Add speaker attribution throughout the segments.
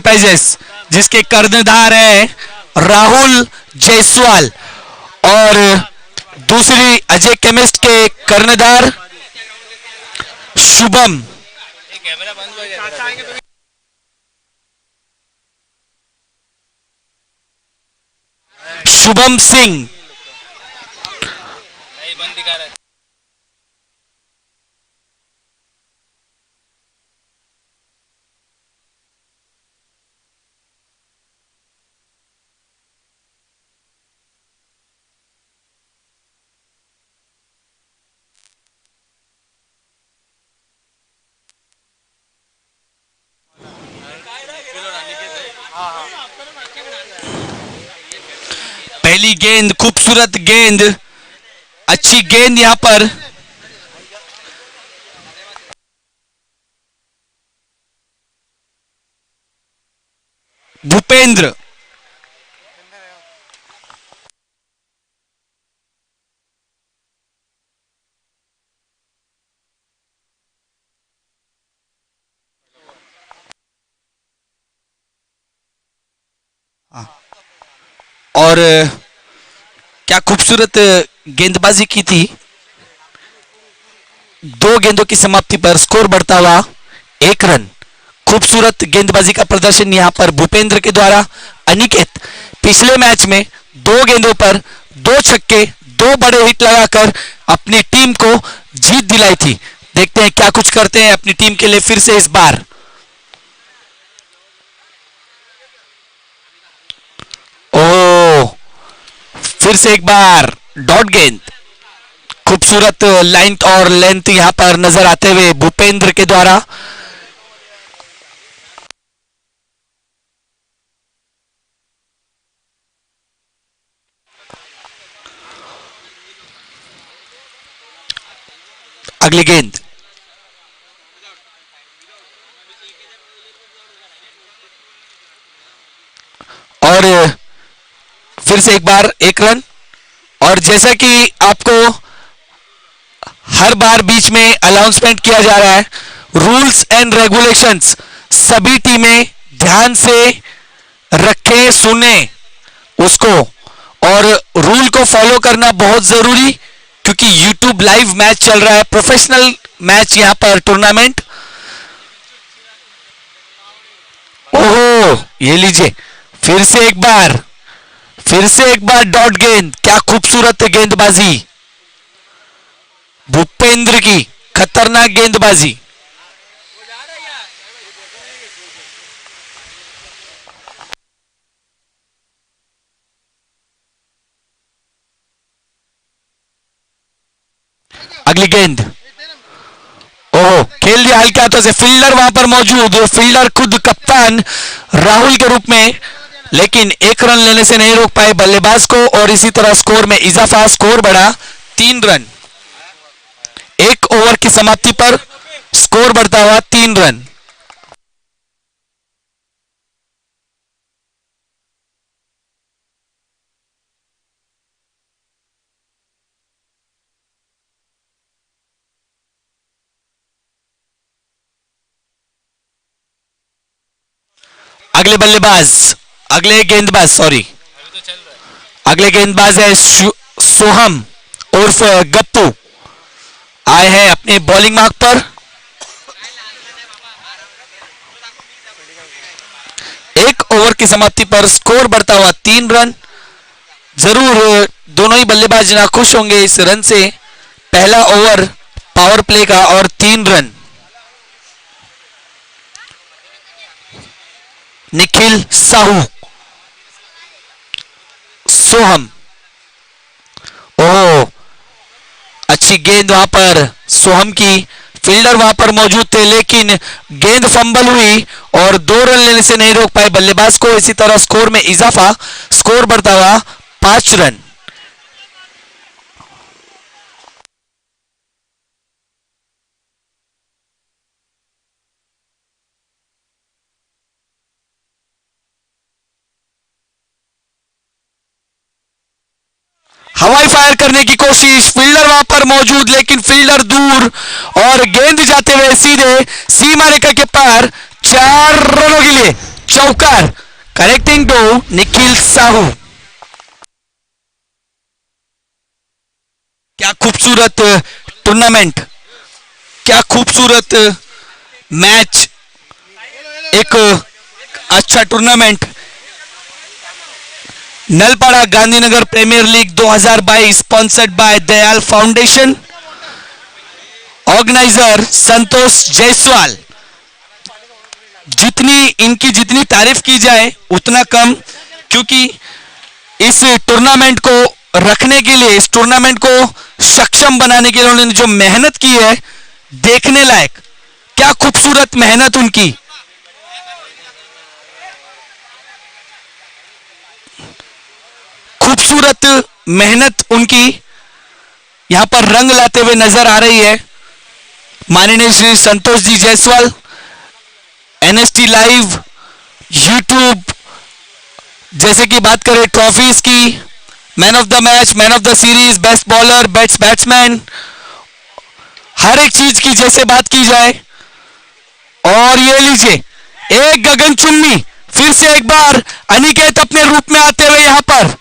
Speaker 1: Enterprises, जिसके कर्णधार है राहुल जायसवाल और दूसरी अजय केमिस्ट के कर्णधार शुभम। शुभम सिंह। पहली गेंद, खूबसूरत गेंद, अच्छी गेंद यहां पर। भूपेंद्र। और क्या खूबसूरत गेंदबाजी की थी। दो गेंदों की समाप्ति पर स्कोर बढ़ता हुआ 1 रन। खूबसूरत गेंदबाजी का प्रदर्शन यहां पर भूपेंद्र के द्वारा। अनिकेत पिछले मैच में 2 गेंदों पर 2 छक्के, 2 बड़े हिट लगाकर अपनी टीम को जीत दिलाई थी। देखते हैं क्या कुछ करते हैं अपनी टीम के लिए फिर से इस बार। फिर से एक बार डॉट गेंद। खूबसूरत लाइन और लेंथ यहां पर नजर आते हुए भूपेंद्र के द्वारा। अगली गेंद। और फिर से एक बार 1 रन। और जैसा कि आपको हर बार बीच में अनाउंसमेंट किया जा रहा है, रूल्स एंड रेगुलेशंस सभी टीमें ध्यान से रखें, सुने उसको, और रूल को फॉलो करना बहुत जरूरी, क्योंकि YouTube लाइव मैच चल रहा है, प्रोफेशनल मैच यहां पर, टूर्नामेंट। ओहो, ये लीजिए फिर से एक बार डॉट गेंद। क्या खूबसूरत गेंदबाजी भूपेंद्र की, खतरनाक गेंदबाजी। अगली गेंद। ओहो, खेल दिया हल्के हाथों से। फील्डर वहां पर मौजूद, फील्डर खुद कप्तान राहुल के रूप में, लेकिन 1 रन लेने से नहीं रोक पाए बल्लेबाज को, और इसी तरह स्कोर में इजाफा। स्कोर बढ़ा 3 रन। 1 ओवर की समाप्ति पर स्कोर बढ़ता हुआ 3 रन। अगले बल्लेबाज, अगले गेंदबाज है सोहम उर्फ गप्पू, आए हैं अपने बॉलिंग मार्क पर। एक ओवर की समाप्ति पर स्कोर बढ़ता हुआ 3 रन। जरूर दोनों ही बल्लेबाज नाखुश होंगे इस रन से। पहला ओवर पावर प्ले का और 3 रन। निखिल साहू, सोहम। ओह, अच्छी गेंद वहां पर सोहम की। फील्डर वहां पर मौजूद थे, लेकिन गेंद फंबल हुई और 2 रन लेने से नहीं रोक पाए बल्लेबाज को। इसी तरह स्कोर में इजाफा, स्कोर बढ़ता हुआ 5 रन। हवाई फायर करने की कोशिश, फील्डर वहां पर मौजूद, लेकिन फील्डर दूर, और गेंद जाते हुए सीधे सीमा रेखा के पार। 4 रनों के लिए चौकर, करेक्टिंग टू निखिल साहू। क्या खूबसूरत टूर्नामेंट, क्या खूबसूरत मैच, एक अच्छा tournament. Nalpada Gandhinagar premier league 2022 sponsored by Dayal foundation, organiser Santosh Jaiswal. जितनी तारीफ की जाए उतना कम, क्योंकि इस टूर्नामेंट को रखने के लिए, इस टूर्नामेंट को सक्षम बनाने के लिए उन्होंने जो मेहनत की है, देखने लायक। क्या खूबसूरत मेहनत उनकी। खूबसूरत मेहनत उनकी यहां पर रंग लाते हुए नजर आ रही है। माननीय Shri Santosh ji Jaiswal, NST live, YouTube, जैसे कि बात करें ट्रॉफीज की, man of the match, man of the series, best bowler, best batsman, हर एक चीज की जैसे बात की जाए। और ये लीजिए, एक गगनचुम्बी, फिर से एक बार अनिकेत अपने रूप में आते हुए यहां पर।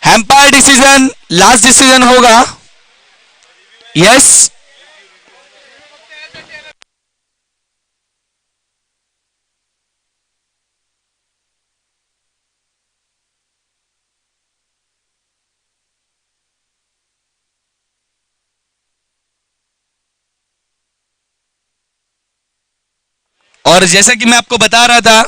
Speaker 1: एम्पायर डिसीजन, लास्ट डिसीजन होगा। यस, और जैसा कि मैं आपको बता रहा था,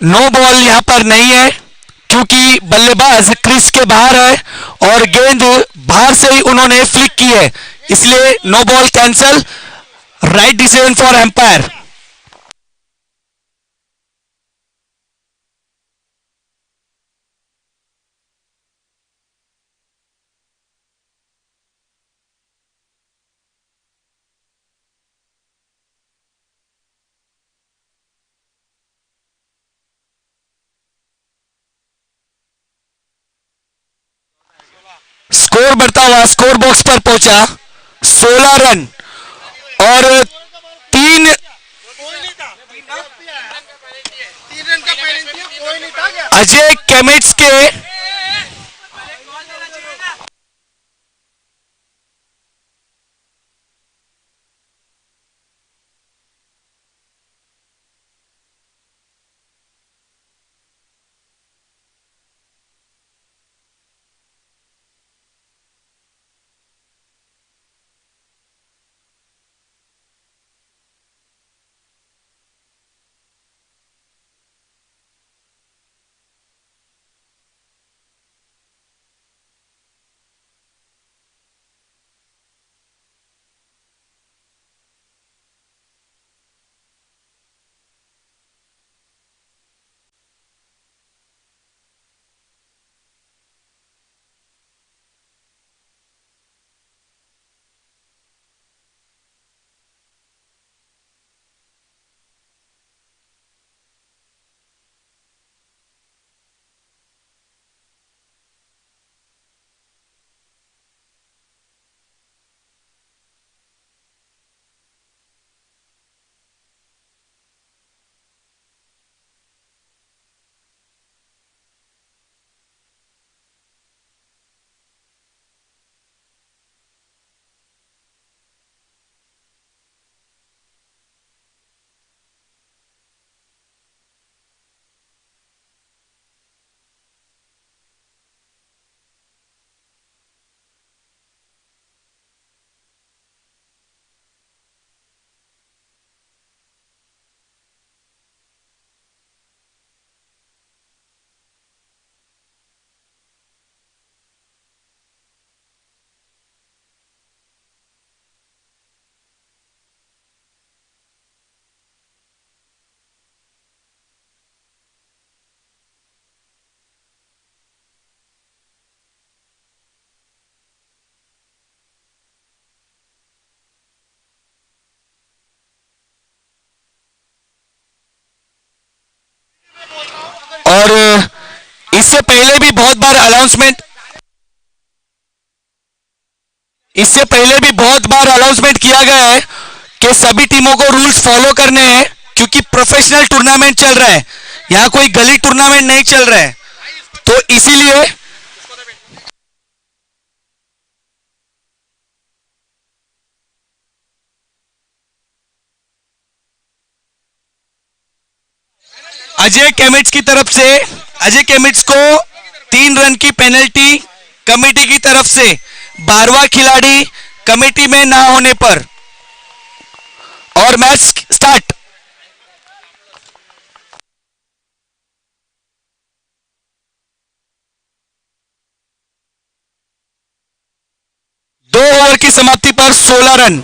Speaker 1: नो बॉल यहां पर नहीं है, क्योंकि बल्लेबाज क्रीज के बाहर है और गेंद बाहर से ही उन्होंने फ्लिक की है, इसलिए no ball cancel. Right decision for umpire. Score बढ़ता हुआ स्कोर बॉक्स पर पहुंचा, 16 रन और तीन। अजय केमिट्स के अनाउंसमेंट, इससे पहले भी बहुत बार अनाउंसमेंट किया गया है कि सभी टीमों को रूल्स फॉलो करने हैं, क्योंकि प्रोफेशनल टूर्नामेंट चल रहा है, यहां कोई गली टूर्नामेंट नहीं चल रहा है। तो इसीलिए अजय केमिट्स की तरफ से, अजय केमिट्स को 3 रन की पेनल्टी कमेटी की तरफ से, 12वां खिलाड़ी कमेटी में ना होने पर। और मैच स्टार्ट। दो ओवर की समाप्ति पर 16 रन।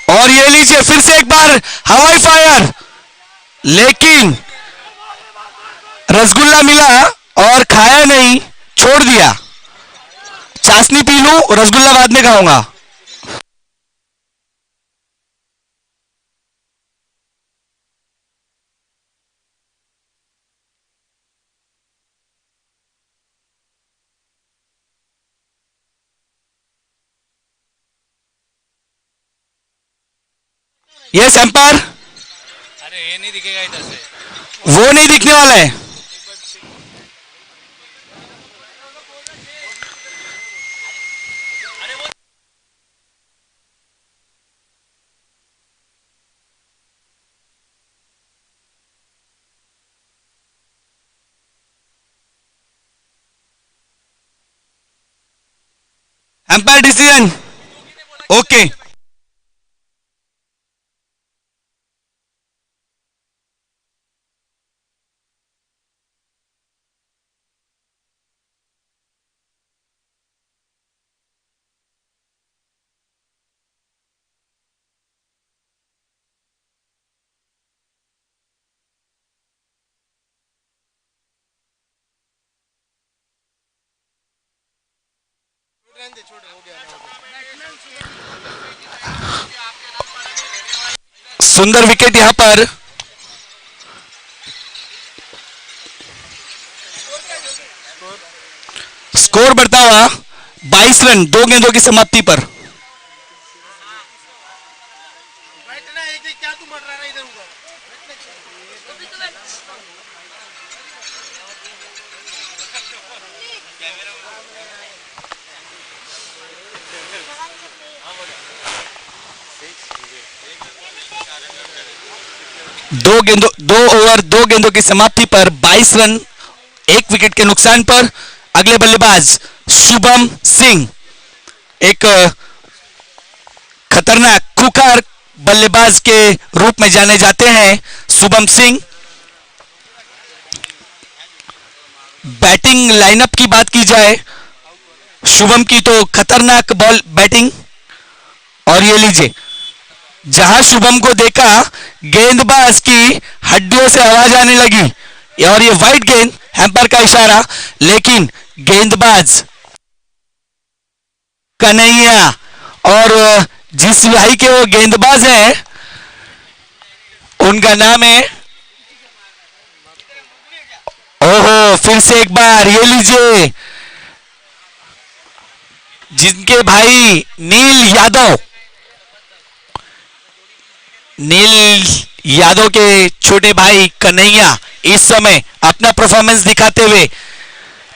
Speaker 1: और ये लीजिए फिर से एक बार हवाई फायर, लेकिन रसगुल्ला मिला और खाया नहीं, छोड़ दिया। चाशनी पी लूं, रसगुल्ला बाद में खाऊंगा। यस एम्पायर,
Speaker 2: अरे ये नहीं दिखेगा इधर से।
Speaker 1: वो नहीं दिखने वाला है। Umpire decision okay. सुंदर विकेट यहां पर। स्कोर बढ़ता हुआ 22 रन 2 गेंदों की समाप्ति पर। दो ओवर 2 गेंदों की समाप्ति पर 22 रन 1 विकेट के नुकसान पर। अगले बल्लेबाज शुभम सिंह, एक खतरनाक खूंखार बल्लेबाज के रूप में जाने जाते हैं शुभम सिंह। बैटिंग लाइनअप की बात की जाए शुभम की, तो खतरनाक बॉल बैटिंग। और ये लीजिए, जहां शुभम को देखा गेंदबाज की हड्डियों से आवाज आने लगी और ये वाइड गेंद, हैम्पर का इशारा, लेकिन गेंदबाज कन्हैया, और जिस भाई के वो गेंदबाज हैं उनका नाम है, ओहो फिर से एक बार ये लीजिए, जिनके भाई नील यादव के छोटे भाई कन्हैया इस समय अपना परफॉर्मेंस दिखाते हुए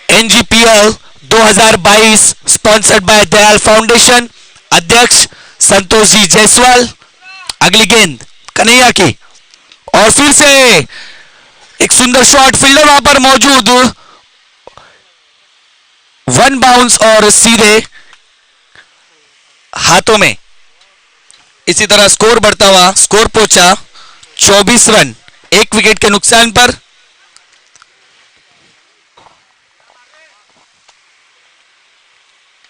Speaker 1: एनजीपीएल 2022 स्पॉन्सर्ड बाय दयाल फाउंडेशन, अध्यक्ष संतोष जी जायसवाल। अगली गेंद कन्हैया की, और फिर से एक सुंदर शॉट, फील्डर वहां पर मौजूद, 1 बाउंस और सीधे हाथों में। इसी तरह स्कोर बढ़ता हुआ, स्कोर पहुंचा 24 रन 1 विकेट के नुकसान पर।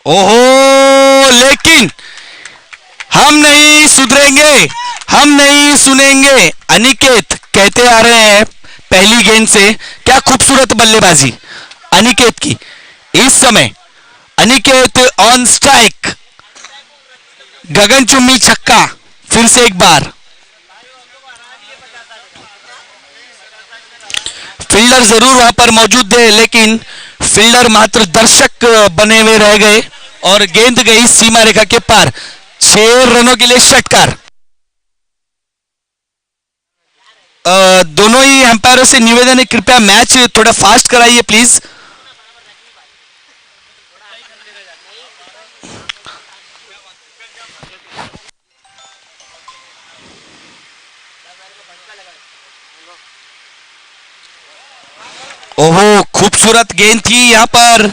Speaker 1: ओहो, लेकिन हम नहीं सुधरेंगे, हम नहीं सुनेंगे, अनिकेत कहते आ रहे हैं पहली गेंद से। क्या खूबसूरत बल्लेबाजी अनिकेत की इस समय। अनिकेत ऑन स्ट्राइक, गगनचुम्बी छक्का, फिर से एक बार, फील्डर जरूर वहां पर मौजूद थे, लेकिन फील्डर मात्र दर्शक बने हुए रह गए और गेंद गई सीमा रेखा के पार। 6 रनों के लिए षटकार। दोनों ही एम्पायरों से निवेदन है, कृपया मैच थोड़ा फास्ट कराइए प्लीज। ओहो, खूबसूरत गेंद थी यहां पर।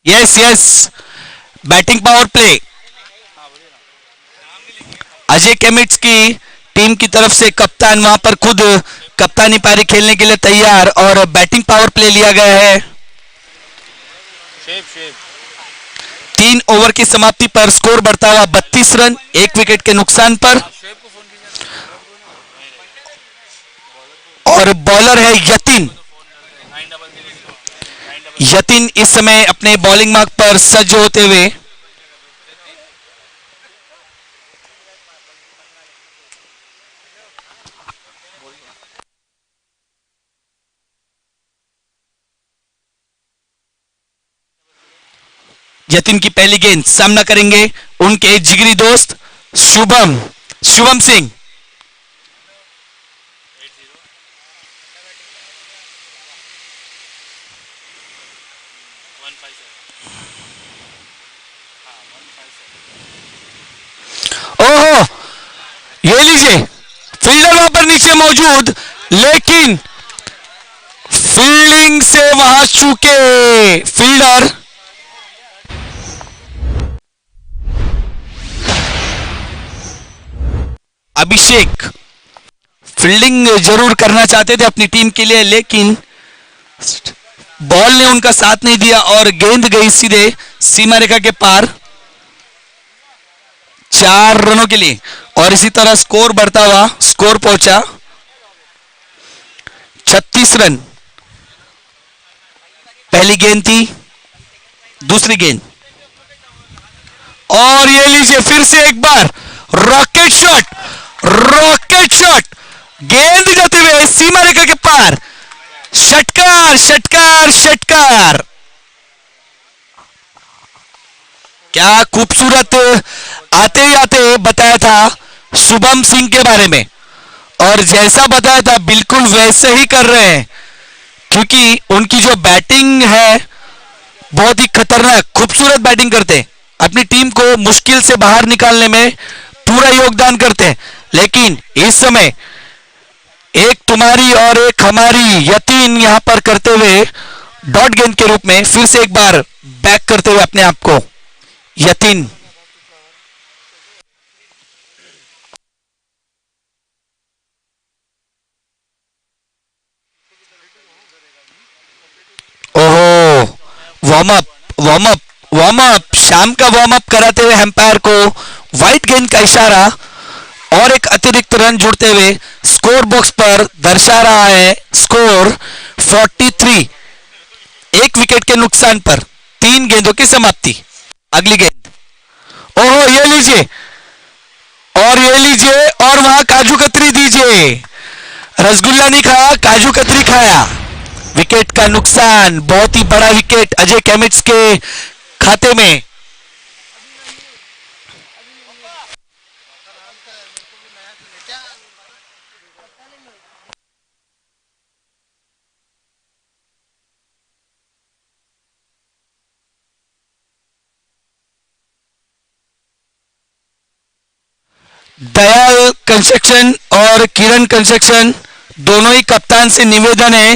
Speaker 1: Yes yes, batting power play. Ajay Kemits की टीम की तरफ से कप्तान वहां पर खुद कप्तानी पारी खेलने के लिए तैयार और बैटिंग पावर प्ले लिया गया है। 3 ओवर की समाप्ति पर स्कोर बढ़ता हुआ 32 रन, 1 विकेट के नुकसान पर। और बॉलर है यतिन। यतिन इस समय अपने बॉलिंग मार्क पर सज्ज होते हुए यतिन की पहली गेंद सामना करेंगे उनके जिगरी दोस्त शुभम सिंह। ओहो, ये लीजिए, फील्डर वहां पर नीचे मौजूद, लेकिन फील्डिंग से वहां चूके फील्डर। अभिषेक फील्डिंग जरूर करना चाहते थे अपनी टीम के लिए, लेकिन बॉल ने उनका साथ नहीं दिया और गेंद गई सीधे सीमा रेखा के पार 4 रनों के लिए। और इसी तरह स्कोर बढ़ता हुआ, स्कोर पहुंचा 36 रन। पहली गेंद थी, दूसरी गेंद, और ये लीजिए फिर से एक बार रॉकेट शॉट, गेंद जाते हुए सीमा रेखा के पार। षटकार षटकार षटकार। क्या खूबसूरत आते ही आते बताया था शुभम सिंह के बारे में, और जैसा बताया था बिल्कुल वैसे ही कर रहे हैं, क्योंकि उनकी जो बैटिंग है बहुत ही खतरनाक, खूबसूरत बैटिंग करते हैं, अपनी टीम को मुश्किल से बाहर निकालने में पूरा योगदान करते हैं। लेकिन इस समय एक तुम्हारी और एक हमारी यतीन यहां पर करते हुए डॉट गेंद के रूप में फिर से एक बार बैक करते हुए अपने आप को यतीन। ओहो, वार्म अप शाम का वार्म अप कराते हुए एम्पायर को व्हाइट गेंद का इशारा और एक अतिरिक्त रन जुड़ते हुए स्कोर बॉक्स पर दर्शा रहा है स्कोर 43, 1 विकेट के नुकसान पर 3 गेंदों की समाप्ति। अगली गेंद, ओहो ये लीजिए, और ये लीजिए, और वहां काजू कतरी दीजिए। रसगुल्ला नहीं खाया, काजू कतरी खाया। विकेट का नुकसान, बहुत ही बड़ा विकेट अजय केमिट्स के खाते में। दयाल कंस्ट्रक्शन और किरण कंस्ट्रक्शन दोनों ही कप्तान से निवेदन है,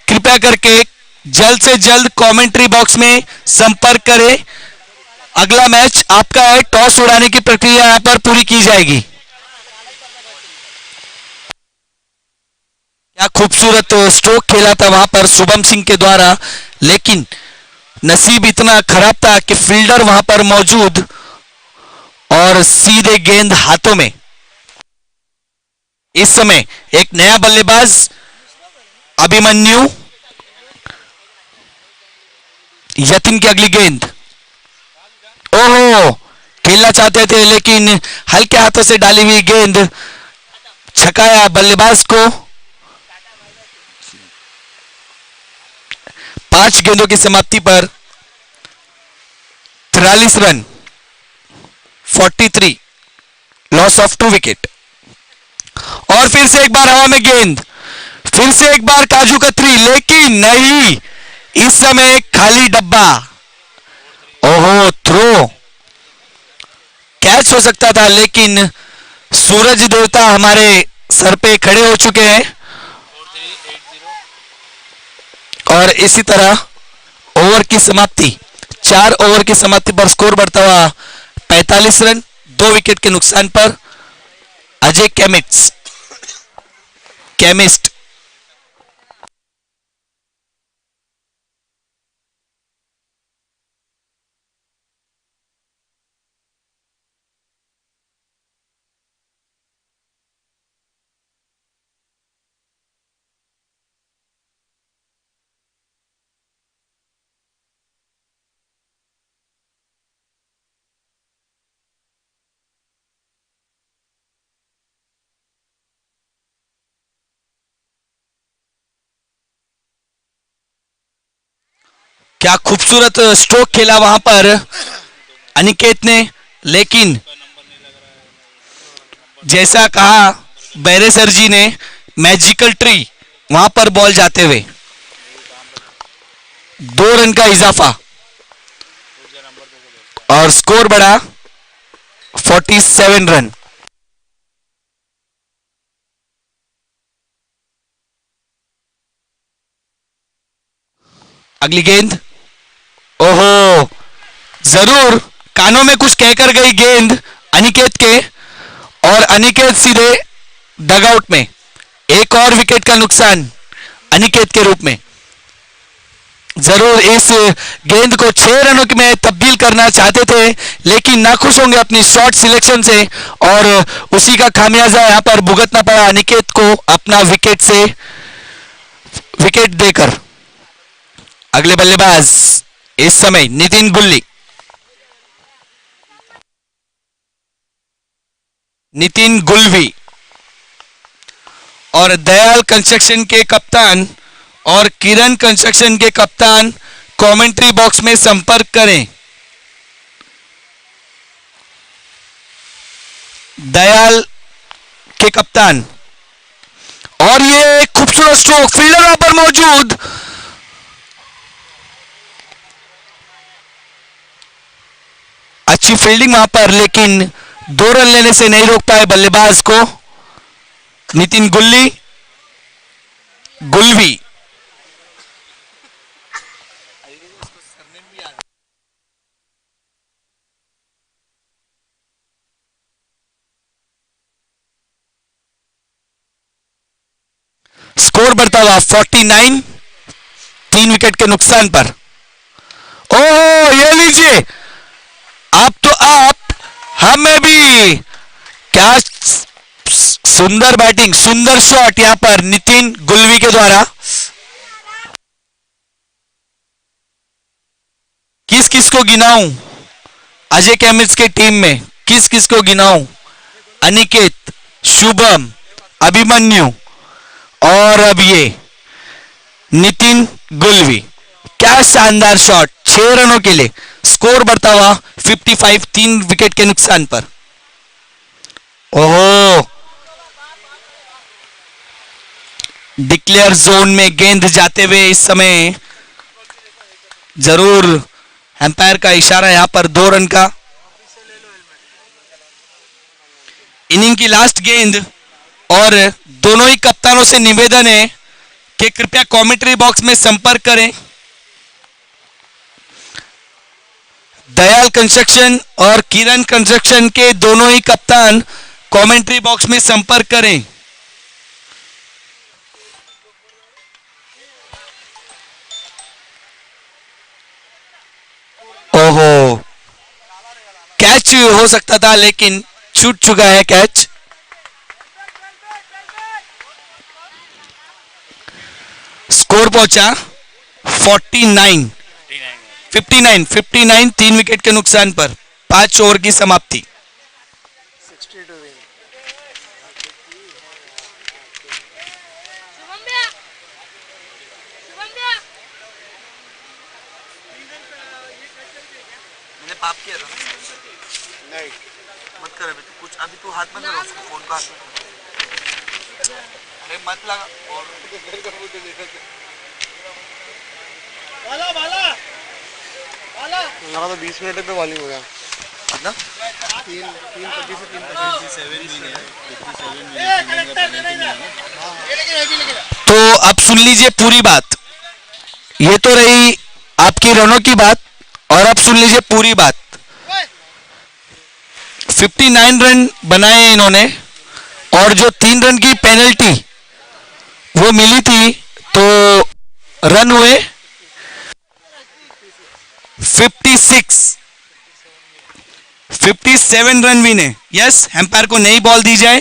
Speaker 1: कृपया करके जल्द से जल्द कमेंट्री बॉक्स में संपर्क करें। अगला मैच आपका है, टॉस उड़ाने की प्रक्रिया यहां पर पूरी की जाएगी। क्या खूबसूरत स्ट्रोक खेला था वहां पर शुभम सिंह के द्वारा, लेकिन नसीब इतना खराब था कि फील्डर वहां पर मौजूद और सीधे गेंद हाथों में। इस समय एक नया बल्लेबाज अभिमन्यु, यतिन की अगली गेंद। ओहो, खेलना चाहते थे लेकिन हल्के हाथों से डाली हुई गेंद छकाया बल्लेबाज को। 5 गेंदों की समाप्ति पर 43 रन, 43, लॉस ऑफ 2 विकेट। और फिर से एक बार हवा में गेंद, फिर से एक बार काजू कतरी, लेकिन नहीं, इस समय खाली डब्बा। ओहो, थ्रो, कैच हो सकता था लेकिन सूरज देवता हमारे सर पे खड़े हो चुके हैं। और इसी तरह ओवर की समाप्ति, 4 ओवर की समाप्ति पर स्कोर बढ़ता हुआ 45 रन, 2 विकेट के नुकसान पर अजय केमिस्ट क्या खूबसूरत स्ट्रोक खेला वहां पर अनिकेत ने, लेकिन जैसा कहा बैरे सर जी ने, मैजिकल ट्री, वहां पर बॉल जाते हुए 2 रन का इजाफा और स्कोर बढ़ा 47 रन। अगली गेंद, ओहो, जरूर कानों में कुछ कहकर गई गेंद अनिकेत के, और अनिकेत सीधे डगआउट में। एक और विकेट का नुकसान अनिकेत के रूप में। जरूर इस गेंद को 6 रनों में तब्दील करना चाहते थे, लेकिन नाखुश होंगे अपनी शॉट सिलेक्शन से, और उसी का खामियाजा यहां पर भुगतना पड़ा अनिकेत को अपना विकेट देकर। अगले बल्लेबाज इस समय नितिन गुल्वी, और दयाल कंस्ट्रक्शन के कप्तान और किरण कंस्ट्रक्शन के कप्तान कमेंट्री बॉक्स में संपर्क करें। दयाल के कप्तान, और ये खूबसूरत स्ट्रोक, फील्डर वहां पर मौजूद, अच्छी फील्डिंग वहां पर, लेकिन 2 रन लेने से नहीं रोक पाए बल्लेबाज को नितिन गुल्वी। स्कोर बढ़ता हुआ 49, 3 विकेट के नुकसान पर। ओहो, ये लीजिए, आप तो आप, हमें भी, क्या सुंदर बैटिंग, सुंदर शॉट यहां पर नितिन गुल्वी के द्वारा। किस किस को गिनाऊं अजय केमिस्ट की टीम में, किस किस को गिनाऊं? अनिकेत, शुभम, अभिमन्यु, और अब ये नितिन गुल्वी। क्या शानदार शॉट, 6 रनों के लिए। स्कोर बढ़ता हुआ 55, 3 विकेट के नुकसान पर। ओहो, डिक्लेयर जोन में गेंद जाते हुए इस समय जरूर एम्पायर का इशारा, यहां पर 2 रन का। इनिंग की लास्ट गेंद, और दोनों ही कप्तानों से निवेदन है कि कृपया कमेंट्री बॉक्स में संपर्क करें। दयाल कंस्ट्रक्शन और किरण कंस्ट्रक्शन के दोनों ही कप्तान कमेंट्री बॉक्स में संपर्क करें। ओहो, कैच हो सकता था लेकिन छूट चुका है कैच। स्कोर पहुंचा 49 59 3 विकेट के नुकसान पर 5 ओवर की समाप्ति।
Speaker 3: मैंने पाप किया था नहीं मत कर अभी तू कुछ अभी तू हाथ मत लगा उसको फोन का अरे मत लगा और वाला वाला वाला लगा तो 20 मिनट पे बॉलिंग हो गया कितना 3:25 से 3:27
Speaker 1: तो अब सुन लीजिए पूरी बात। ये तो रही आपकी रनों की बात और अब सुन लीजिए पूरी बात। 59 रन बनाए इन्होंने और जो 3 रन की पेनल्टी वो मिली थी तो रन हुए 57 रन विने। यस, एम्पायर को नई बॉल दी जाए।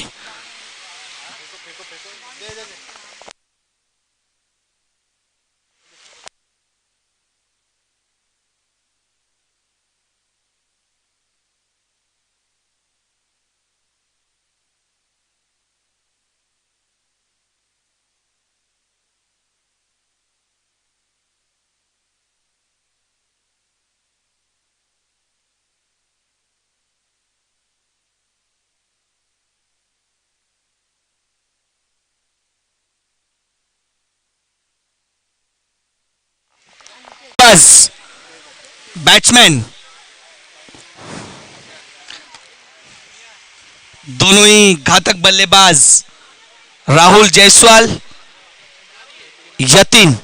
Speaker 1: बैट्समैन दोनों ही घातक बल्लेबाज राहुल जायसवाल, यतीन।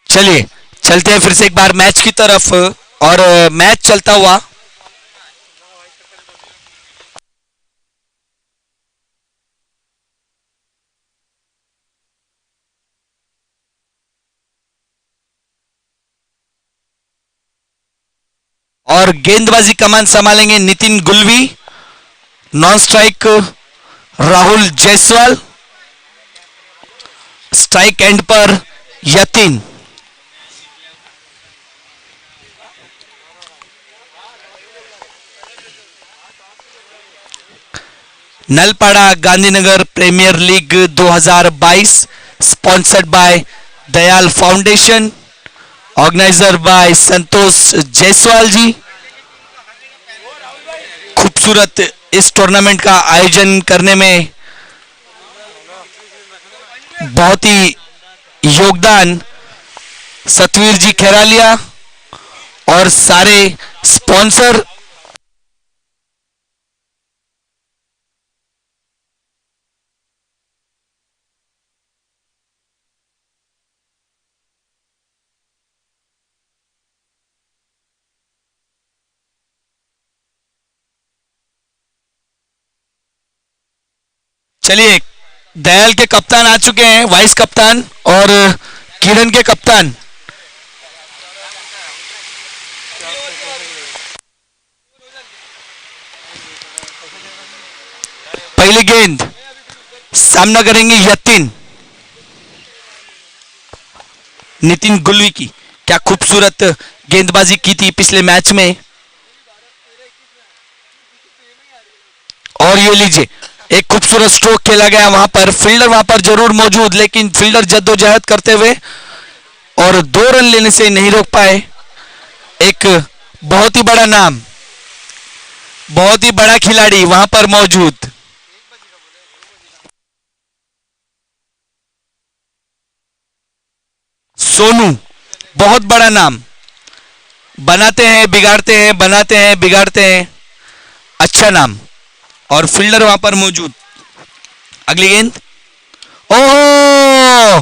Speaker 1: चलिए चलते हैं फिर से एक बार मैच की तरफ और मैच चलता हुआ और गेंदबाजी कमान संभालेंगे Nitin Gulvi, non strike Rahul Jaiswal, strike end पर Yatin. Nalpada Gandhinagar premier league 2022 sponsored by Dayal foundation, organiser by Santosh Jaiswal ji. खूबसूरत इस टूर्नामेंट का आयोजन करने में बहुत ही योगदान सतवीर जी खेरालिया और सारे स्पॉन्सर। चलिए दयाल के कप्तान आ चुके हैं, वाइस कप्तान और किरण के कप्तान। पहली गेंद सामना करेंगे यतीन, नितिन गुलवी की। क्या खूबसूरत गेंदबाजी की थी पिछले मैच में। और ये लीजिए एक खूबसूरत स्ट्रोक खेला गया वहां पर, फील्डर वहां पर जरूर मौजूद, लेकिन फील्डर जद्दोजहद करते हुए और 2 रन लेने से नहीं रोक पाए। एक बहुत ही बड़ा नाम, बहुत ही बड़ा खिलाड़ी वहां पर मौजूद। सोनू, बहुत बड़ा नाम, बनाते हैं बिगाड़ते हैं, बनाते हैं बिगाड़ते हैं। अच्छा नाम, और फील्डर वहां पर मौजूद। अगली गेंद, ओहो,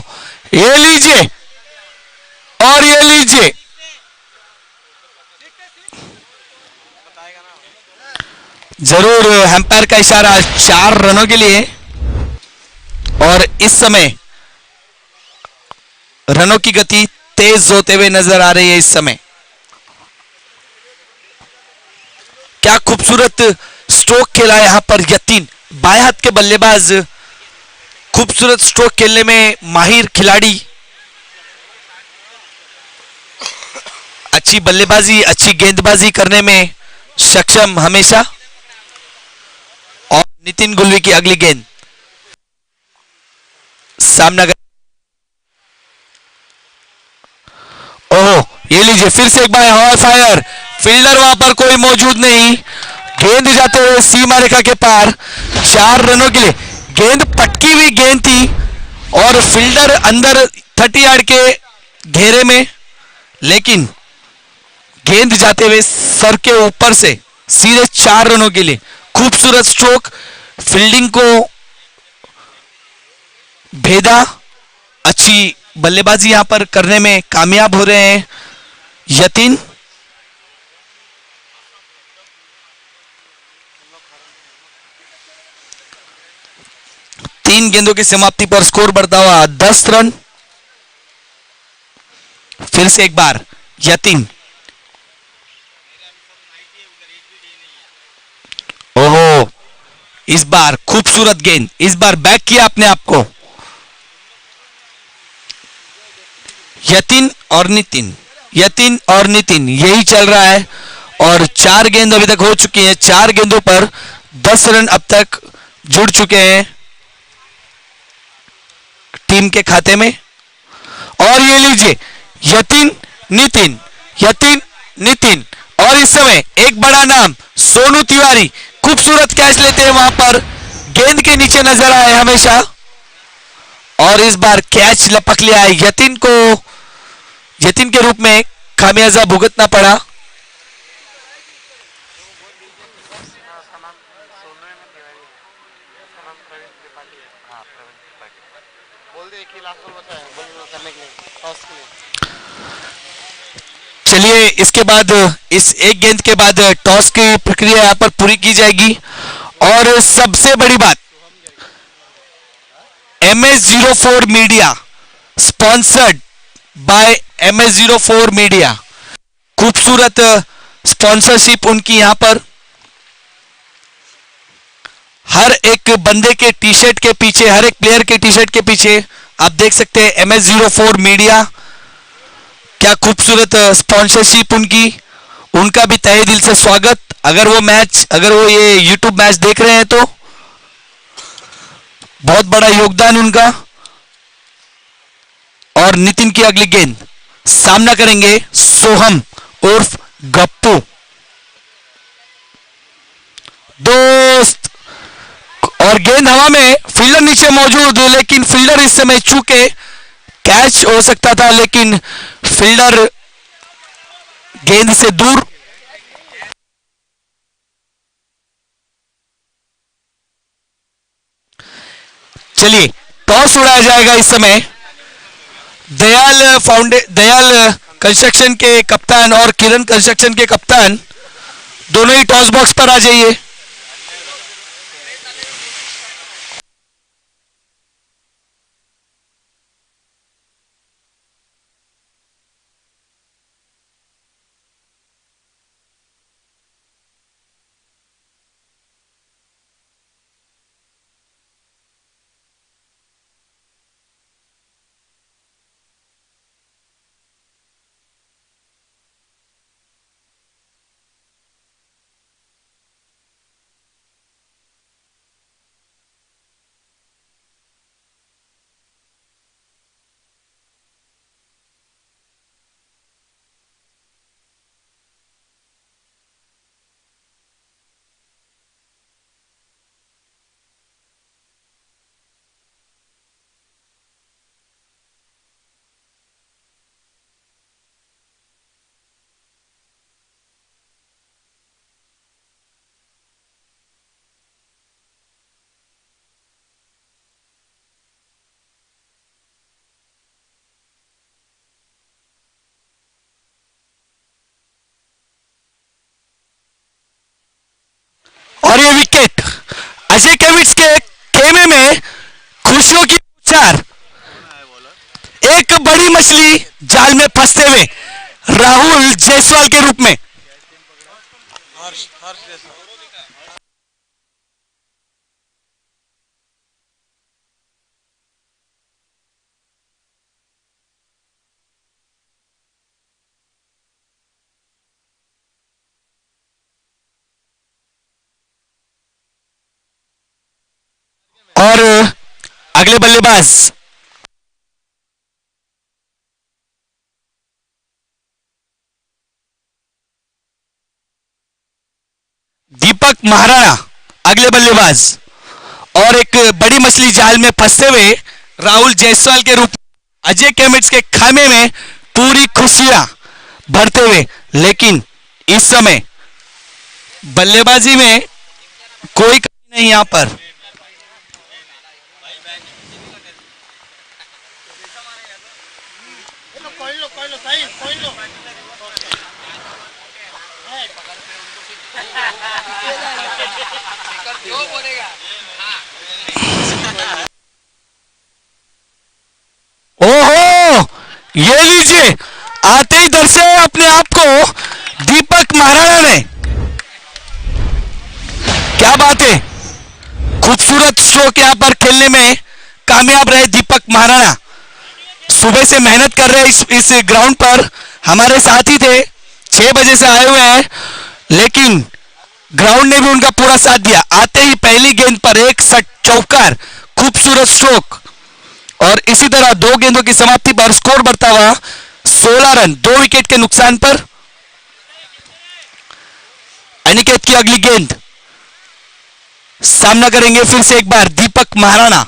Speaker 1: ये लीजिए और ये लीजिए, जरूर एम्पायर का इशारा 4 रनों के लिए। और इस समय रनों की गति तेज होते हुए नजर आ रही है। इस समय क्या खूबसूरत स्ट्रोक खेला यहां पर यतीन, बाएं हाथ के बल्लेबाज, खूबसूरत स्ट्रोक खेलने में माहिर खिलाड़ी, अच्छी बल्लेबाजी, अच्छी गेंदबाजी करने में सक्षम हमेशा। और नितिन गुलवी की अगली गेंद सामना कर, ओहो, ये लीजिए फिर से एक बार हवा फायर, फील्डर वहां पर कोई मौजूद नहीं, गेंद जाते हुए सीमा रेखा के पार, 4 रनों के लिए। गेंद पटकी हुई गेंद थी और फील्डर अंदर 30 यार्ड के घेरे में, लेकिन गेंद जाते हुए सर के ऊपर से सीधे 4 रनों के लिए। खूबसूरत स्ट्रोक, फील्डिंग को भेदा, अच्छी बल्लेबाजी यहां पर करने में कामयाब हो रहे हैं यतीन। तीन गेंदों की समाप्ति पर स्कोर बढ़ता हुआ 10 रन। फिर से एक बार यतीन, ओहो, इस बार खूबसूरत गेंद, इस बार बैक किया अपने आप को। यतीन और नितिन, यतीन और नितिन, यही चल रहा है। और 4 गेंद अभी तक हो चुकी हैं, 4 गेंदों पर 10 रन अब तक जुड़ चुके हैं टीम के खाते में। और ये लीजिए यतीन नितिन, यतीन नितिन, और इस समय एक बड़ा नाम सोनू तिवारी खूबसूरत कैच लेते हैं वहां पर, गेंद के नीचे नजर आए हमेशा, और इस बार कैच लपक लिया है यतीन को। यतीन के रूप में खामियाजा भुगतना पड़ा। चलिए इसके बाद, इस एक गेंद के बाद टॉस की प्रक्रिया यहां पर पूरी की जाएगी। और सबसे बड़ी बात, MS04 media, sponsored by MS04 media, खूबसूरत स्पॉन्सरशिप उनकी यहां पर। हर एक बंदे के टी शर्ट के पीछे, हर एक प्लेयर के टी शर्ट के पीछे आप देख सकते हैं MS04 मीडिया, क्या खूबसूरत स्पॉन्सरशिप उनकी। उनका भी तहे दिल से स्वागत। अगर वो ये यूट्यूब मैच देख रहे हैं तो बहुत बड़ा योगदान उनका। और नितिन की अगली गेंद, सामना करेंगे सोहम उर्फ गप्पू, दोस्त, और गेंद हवा में, फील्डर नीचे मौजूद, लेकिन फील्डर इस समय चूके, कैच हो सकता था लेकिन फील्डर गेंद से दूर। चलिए टॉस उड़ाया जाएगा इस समय। दयाल कंस्ट्रक्शन के कप्तान और किरण कंस्ट्रक्शन के कप्तान दोनों ही टॉस बॉक्स पर आ जाइए। अजय केविट्स के खेमे में खुशियों की पुकार। एक बड़ी मछली जाल में फंसते हुए राहुल जायसवाल के रूप में। और अगले बल्लेबाज दीपक महाराणा, अगले बल्लेबाज। और एक बड़ी मछली जाल में फंसते हुए राहुल जायसवाल के रूप में अजय केमिट्स के खामे में पूरी खुशियां भरते हुए। लेकिन इस समय बल्लेबाजी में कोई कमी नहीं यहां पर। ओहो, ये लीजिए, आते ही दर्शाए अपने आप को दीपक महाराणा ने। क्या बात है, खूबसूरत स्ट्रोक यहां पर खेलने में कामयाब रहे दीपक महाराणा। सुबह से मेहनत कर रहे इस ग्राउंड पर हमारे साथी थे, 6 बजे से आए हुए हैं, लेकिन ग्राउंड ने भी उनका पूरा साथ दिया। आते ही पहली गेंद पर एक चौकार, खूबसूरत स्ट्रोक। और इसी तरह 2 गेंदों की समाप्ति पर स्कोर बढ़ता हुआ 16 रन, 2 विकेट के नुकसान पर। अनिकेत की अगली गेंद, सामना करेंगे फिर से एक बार दीपक महाराणा।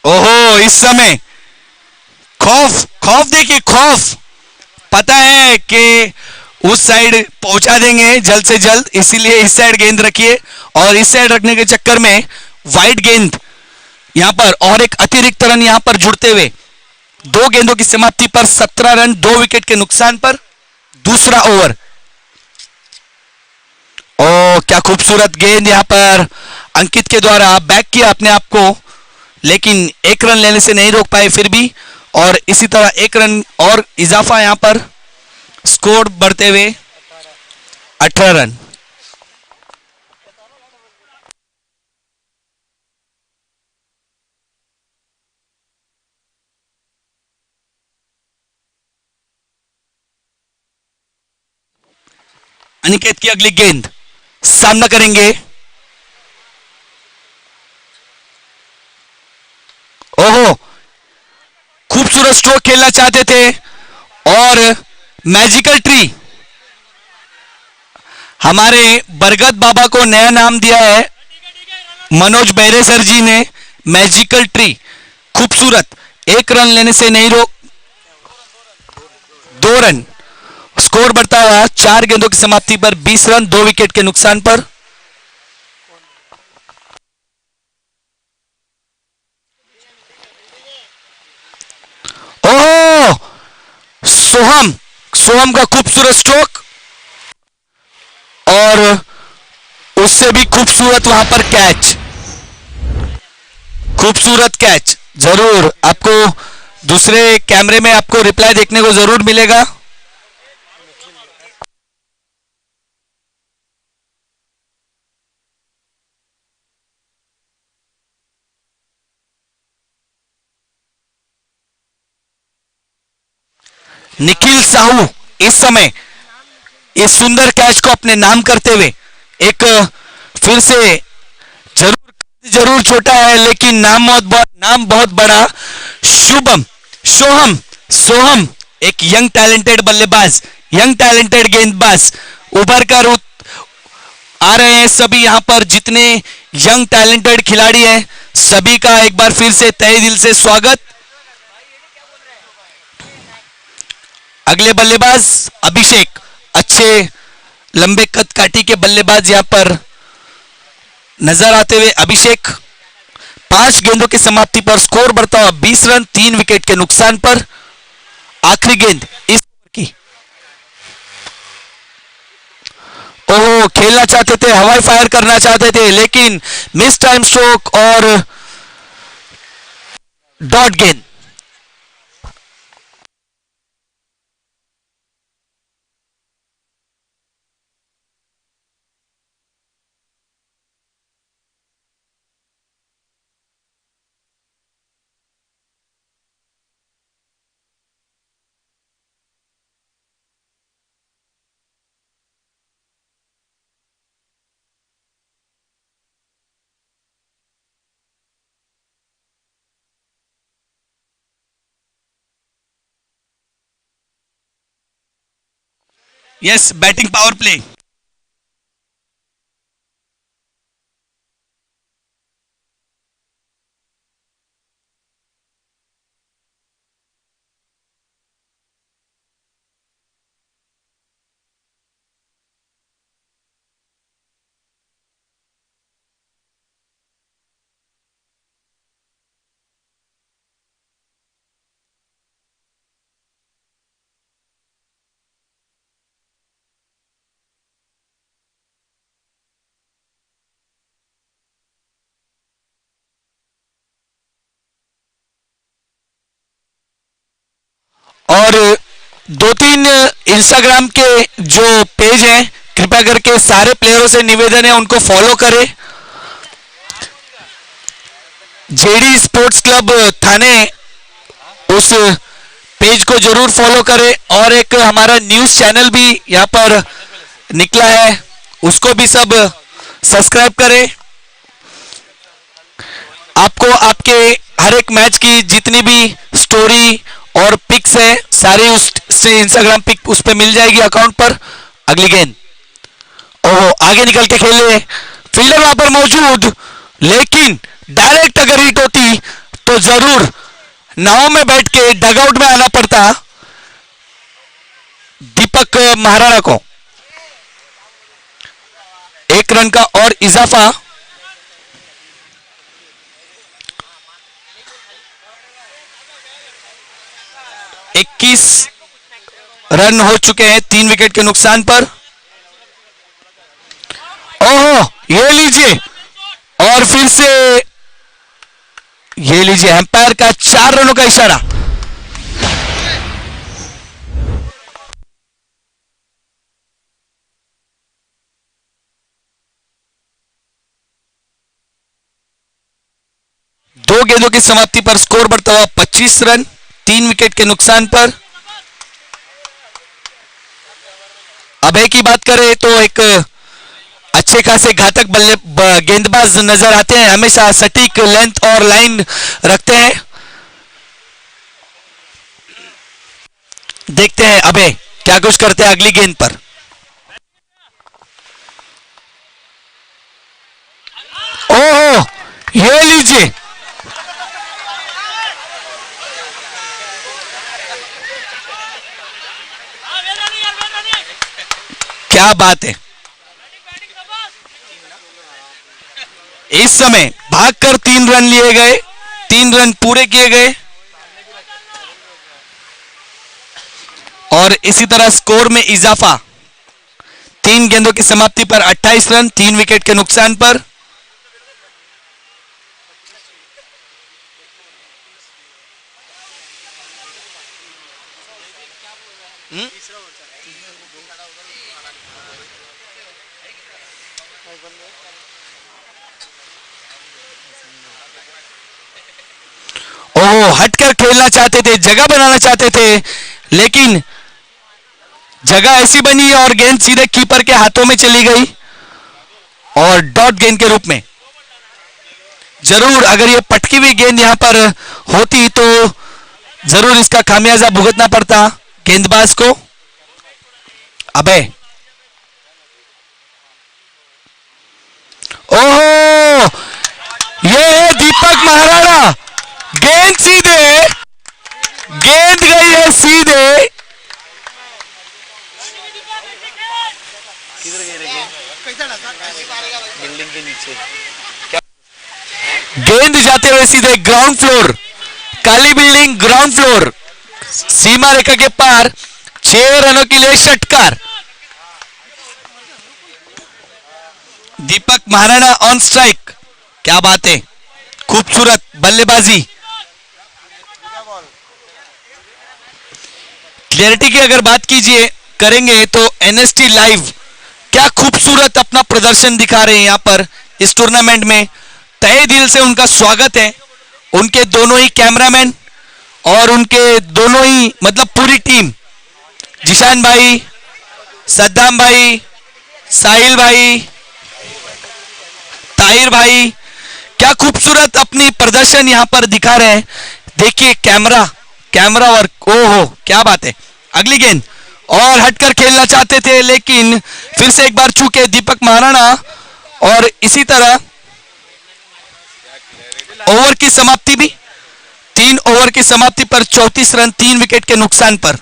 Speaker 1: ओहो, इस समय खौफ, खौफ देखिए, खौफ। पता है कि उस साइड पहुंचा देंगे जल्द से जल्द, इसीलिए इस साइड गेंद रखिए। और इस साइड रखने के चक्कर में वाइड गेंद यहां पर और एक अतिरिक्त रन यहां पर जुड़ते हुए 2 गेंदों की समाप्ति पर 17 रन, 2 विकेट के नुकसान पर। दूसरा ओवर, ओ क्या खूबसूरत गेंद यहां पर अंकित के द्वारा बैक किया अपने आप को, लेकिन 1 रन लेने से नहीं रोक पाए फिर भी। और इसी तरह 1 रन और इजाफा यहां पर, स्कोर बढ़ते हुए 18 रन। अनिकेत की अगली गेंद, सामना करेंगे। ओहो, खूबसूरत स्ट्रोक खेलना चाहते थे और मैजिकल ट्री, हमारे बरगद बाबा को नया नाम दिया है मनोज बेहरे सर जी ने, मैजिकल ट्री। खूबसूरत, 1 रन लेने से नहीं रोक, 2 रन, स्कोर बढ़ता हुआ 4 गेंदों की समाप्ति पर 20 रन, 2 विकेट के नुकसान पर। ओह, सोहम, सोहम का खूबसूरत स्ट्रोक और उससे भी खूबसूरत वहां पर कैच, खूबसूरत कैच। जरूर आपको दूसरे कैमरे में आपको रिप्लाई देखने को जरूर मिलेगा। निखिल साहू इस समय इस सुंदर कैच को अपने नाम करते हुए एक फिर से जरूर छोटा है लेकिन नाम बहुत बड़ा, शुभम सोहम, सोहम एक यंग टैलेंटेड बल्लेबाज, यंग टैलेंटेड गेंदबाज उभर कर आ रहे हैं। सभी यहां पर जितने यंग टैलेंटेड खिलाड़ी हैं सभी का एक बार फिर से तहे दिल से स्वागत। अगले बल्लेबाज अभिषेक, अच्छे लंबे कद काठी के बल्लेबाज यहां पर नजर आते हुए अभिषेक। 5 गेंदों की समाप्ति पर स्कोर बढ़ता हुआ 20 रन 3 विकेट के नुकसान पर। आखिरी गेंद इस ओवर की। ओहो, खेलना चाहते थे, हवाई फायर करना चाहते थे, लेकिन मिस टाइम स्ट्रोक और डॉट गेंद। Yes, batting power play. और 2-3 इंस्टाग्राम के जो पेज हैं, कृपया करके सारे प्लेयरों से निवेदन है उनको फॉलो करें। जेडी स्पोर्ट्स क्लब थाने, उस पेज को जरूर फॉलो करें। और एक हमारा न्यूज चैनल भी यहां पर निकला है, उसको भी सब सब्सक्राइब करें। आपको आपके हर एक मैच की जितनी भी स्टोरी और पिक्स है सारी उस से इंस्टाग्राम पिक उस पे मिल जाएगी अकाउंट पर। अगली गेंद, ओहो, आगे निकल के खेले, फील्डर वहां पर मौजूद, लेकिन डायरेक्ट अगर हिट होती तो जरूर नाव में बैठ के डगआउट में आना पड़ता दीपक महाराणा को। 1 रन का और इजाफा। इक्कीस रन हो चुके हैं 3 विकेट के नुकसान पर। ओहो, ये लीजिए, और फिर से ये लीजिए एम्पायर का 4 रनों का इशारा। दो गेंदों की समाप्ति पर स्कोर बढ़ता हुआ 25 रन 3 विकेट के नुकसान पर। अभय की बात करें तो एक अच्छे खासे घातक बल्ले गेंदबाज नजर आते हैं, हमेशा सटीक लेंथ और लाइन रखते हैं। देखते हैं अभय क्या कुछ करते हैं अगली गेंद पर। ओहो, ये लीजिए, क्या बात है। इस समय भागकर 3 रन लिए गए, 3 रन पूरे किए गए और इसी तरह स्कोर में इजाफा। 3 गेंदों की समाप्ति पर 28 रन 3 विकेट के नुकसान पर। ओह, हटकर खेलना चाहते थे, जगह बनाना चाहते थे, लेकिन जगह ऐसी बनी और गेंद सीधे कीपर के हाथों में चली गई और डॉट गेंद के रूप में। जरूर अगर ये पटकी हुई गेंद यहां पर होती तो जरूर इसका खामियाजा भुगतना पड़ता गेंदबाज को। अबे, ओहो, ये है दीपक महाराणा, गेंद सीधे, गेंद गई है सीधे।
Speaker 3: बिल्डिंग के नीचे।
Speaker 1: गेंद जाते हुए सीधे ग्राउंड फ्लोर, काली बिल्डिंग ग्राउंड फ्लोर, सीमा रेखा के पार, 6 रनों के लिए षटकार। दीपक महाराणा ऑन स्ट्राइक। क्या बात है, खूबसूरत बल्लेबाजी। क्लैरिटी की अगर बात कीजिए करेंगे तो एनएसटी लाइव क्या खूबसूरत अपना प्रदर्शन दिखा रहे हैं यहां पर इस टूर्नामेंट में। तहे दिल से उनका स्वागत है, उनके दोनों ही कैमरामैन और उनके दोनों ही मतलब पूरी टीम, जिशान भाई, सद्दाम भाई, साहिल भाई, ताहिर भाई, क्या खूबसूरत अपनी प्रदर्शन यहां पर दिखा रहे हैं। देखिए कैमरा और ओहो क्या बात है। अगली गेंद और हटकर खेलना चाहते थे लेकिन फिर से एक बार चूके दीपक महाराणा। और इसी तरह ओवर की समाप्ति भी, 3 ओवर की समाप्ति पर 34 रन 3 विकेट के नुकसान पर।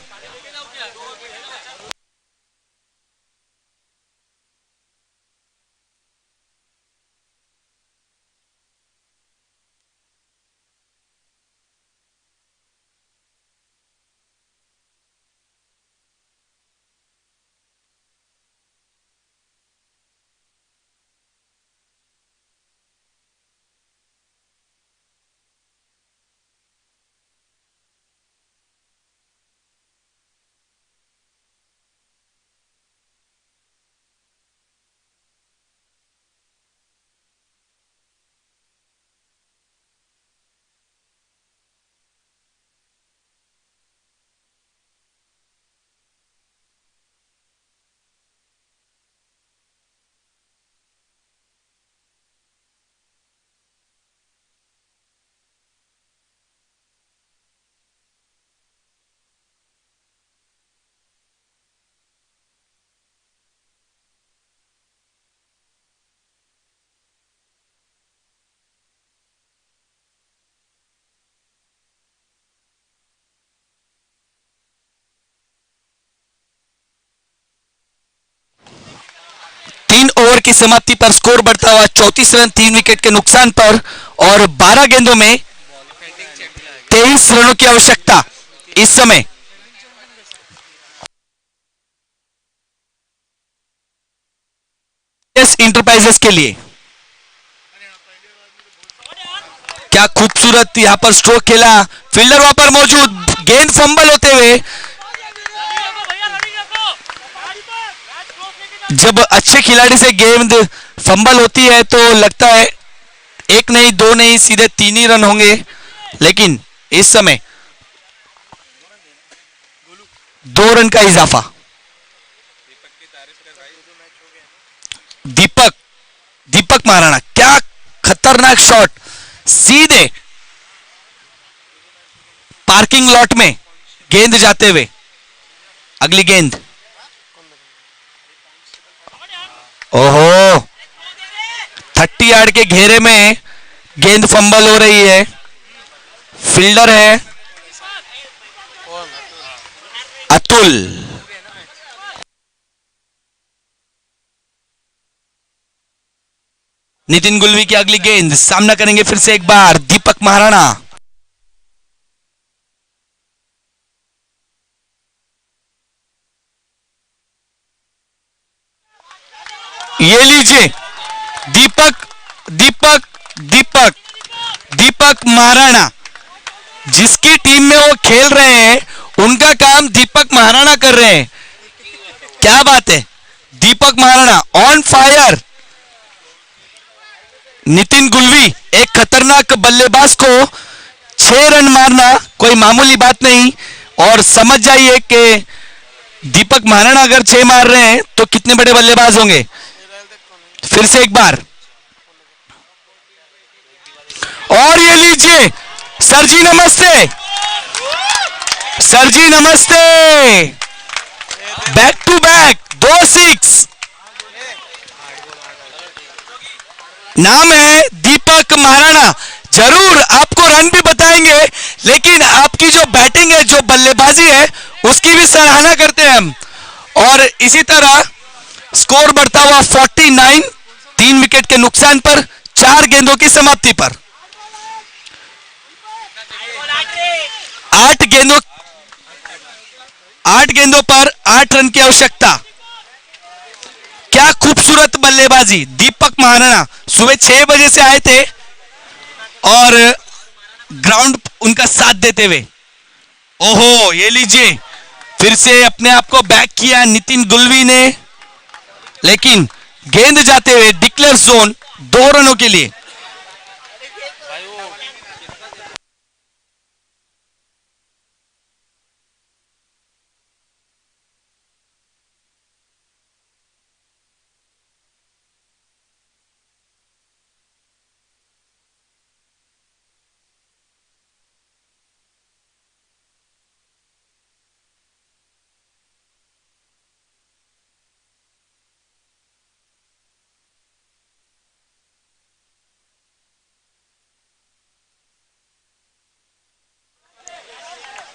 Speaker 1: ओवर की समाप्ति पर स्कोर बढ़ता हुआ 34 रन 3 विकेट के नुकसान पर और 12 गेंदों में 23 रनों की आवश्यकता इस समय। इंटरप्राइजेस के लिए क्या खूबसूरत यहां पर स्ट्रोक खेला, फील्डर वहां पर मौजूद, गेंद फंबल होते हुए। जब अच्छे खिलाड़ी से गेंद फंबल होती है तो लगता है 1 नहीं 2 नहीं सीधे 3 ही रन होंगे, लेकिन इस समय 2 रन का इजाफा। दीपक महाराणा क्या खतरनाक शॉट, सीधे पार्किंग लॉट में गेंद जाते हुए। अगली गेंद, ओहो 30 यार्ड के घेरे में गेंद फंबल हो रही है। फील्डर है अतुल। नितिन गुलवी की अगली गेंद, सामना करेंगे फिर से एक बार दीपक महाराणा। ये लीजिए दीपक महाराणा, जिसकी टीम में वो खेल रहे हैं उनका काम दीपक महाराणा कर रहे हैं। क्या बात है, दीपक महाराणा ऑन फायर। नितिन गुलवी एक खतरनाक बल्लेबाज को 6 रन मारना कोई मामूली बात नहीं। और समझ जाइए कि दीपक महाराणा अगर 6 मार रहे हैं तो कितने बड़े बल्लेबाज होंगे। फिर से एक बार, और ये लीजिए सर जी नमस्ते, सर जी नमस्ते, बैक टू बैक 2 6। नाम है दीपक महाराणा। जरूर आपको रन भी बताएंगे, लेकिन आपकी जो बैटिंग है, जो बल्लेबाजी है, उसकी भी सराहना करते हैं हम। और इसी तरह स्कोर बढ़ता हुआ 49, 3 विकेट के नुकसान पर 4 गेंदों की समाप्ति पर 8 गेंदों पर 8 रन की आवश्यकता। क्या खूबसूरत बल्लेबाजी दीपक महाराणा। सुबह 6 बजे से आए थे और ग्राउंड उनका साथ देते हुए। ओहो, ये लीजिए, फिर से अपने आप को बैक किया नितिन गुलवी ने, लेकिन गेंद जाते हुए डिक्लेयर जोन 2 रनों के लिए।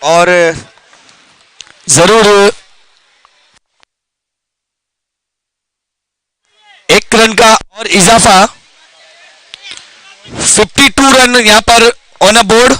Speaker 1: और जरूर 1 रन का और इजाफा, 52 रन यहां पर ऑन अ बोर्ड।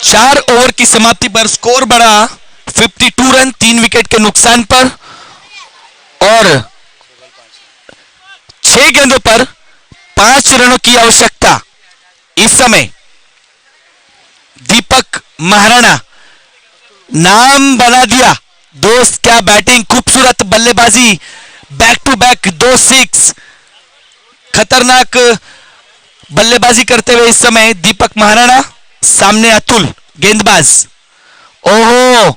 Speaker 1: चार ओवर की समाप्ति पर स्कोर बढ़ा 52 रन 3 विकेट के नुकसान पर और 6 गेंदों पर 5 रनों की आवश्यकता। इस समय दीपक महाराणा नाम बना दिया। दोस्त क्या बैटिंग, खूबसूरत बल्लेबाजी, बैक टू बैक 2 6, खतरनाक बल्लेबाजी करते हुए इस समय दीपक महाराणा। सामने अतुल गेंदबाज। ओहो,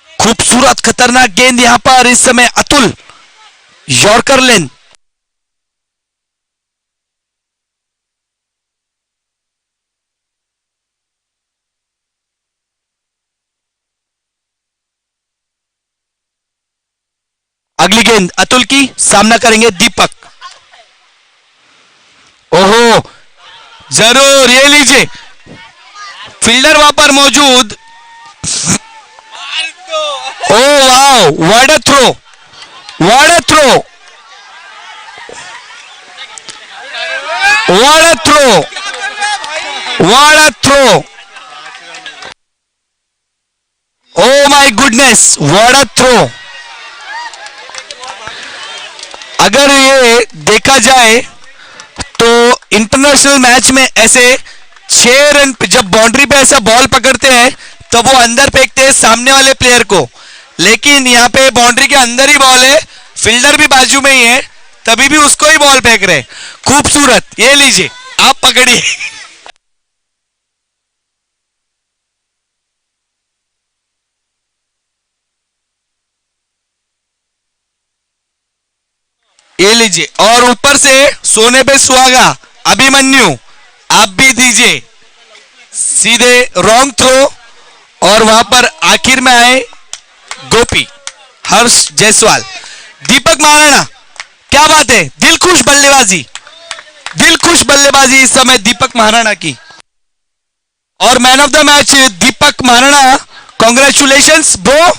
Speaker 1: खूबसूरत खतरनाक गेंद यहां पर इस समय अतुल, यॉर्कर लेन। अगली गेंद अतुल की, सामना करेंगे दीपक। ओहो, जरूर, ये लीजिए, फील्डर वहां पर मौजूद। Oh wow, what a throw, what a throw, what a throw, what a throw. Oh my goodness, what a throw. अगर ये देखा जाए तो इंटरनेशनल मैच में ऐसे 6 रन जब बाउंड्री पे ऐसा बॉल पकड़ते हैं तो वो अंदर फेंकते हैं सामने वाले प्लेयर को, लेकिन यहाँ पे बाउंड्री के अंदर ही बॉल है, फील्डर भी बाजू में ही है, तभी भी उसको ही बॉल फेंक रहे। खूबसूरत, ये लीजिए, आप पकड़िए। ये लीजिए, और ऊपर से सोने पे सुहागा अभिमन्यु, आप भी दीजिए। सीधे रॉन्ग थ्रो और वहां पर आखिर में आए गोपी हर्ष जायसवाल। दीपक महाराणा, क्या बात है, दिल खुश बल्लेबाजी, दिल खुश बल्लेबाजी इस समय दीपक महाराणा की। और man of the match Deepak Maharana, congratulations bro.